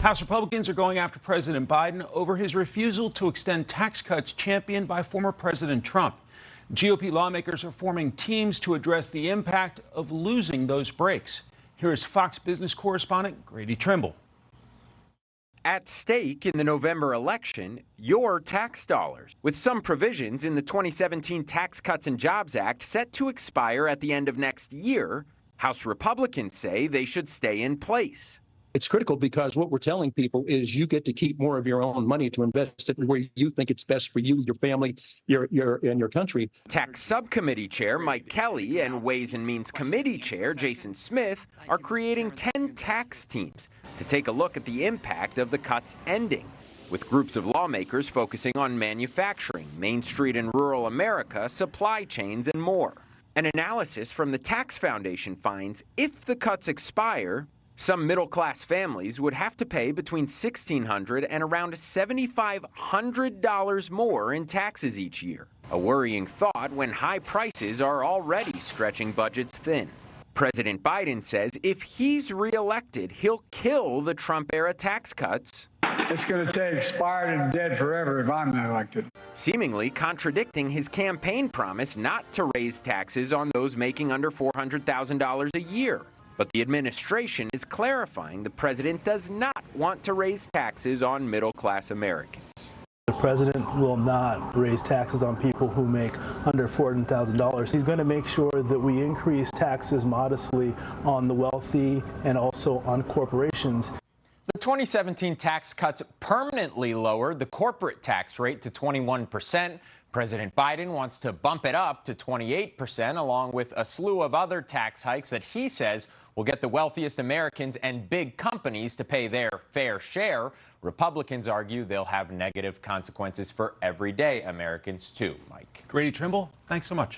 House Republicans are going after President Biden over his refusal to extend tax cuts championed by former President Trump. GOP lawmakers are forming teams to address the impact of losing those breaks. Here is Fox Business correspondent Grady Trimble. At stake in the November election, your tax dollars, with some provisions in the 2017 Tax Cuts and Jobs Act set to expire at the end of next year. House Republicans say they should stay in place. It's critical because what we're telling people is you get to keep more of your own money to invest it where you think it's best for you, your family, and your country. Tax Subcommittee Chair Mike Kelly and Ways and Means Committee Chair Jason Smith are creating 10 tax teams to take a look at the impact of the cuts ending, with groups of lawmakers focusing on manufacturing, Main Street and rural America, supply chains, and more. An analysis from the Tax Foundation finds if the cuts expire, some middle-class families would have to pay between $1,600 and around $7,500 more in taxes each year. A worrying thought when high prices are already stretching budgets thin. President Biden says if he's reelected, he'll kill the Trump-era tax cuts. It's going to stay expired and dead forever if I'm not elected. Seemingly contradicting his campaign promise not to raise taxes on those making under $400,000 a year. But the administration is clarifying the president does not want to raise taxes on middle-class Americans. The president will not raise taxes on people who make under $400,000. He's going to make sure that we increase taxes modestly on the wealthy and also on corporations. The 2017 tax cuts permanently lowered the corporate tax rate to 21%. President Biden wants to bump it up to 28%, along with a slew of other tax hikes that he says will get the wealthiest Americans and big companies to pay their fair share. Republicans argue they'll have negative consequences for everyday Americans, too. Mike. Grady Trimble, thanks so much.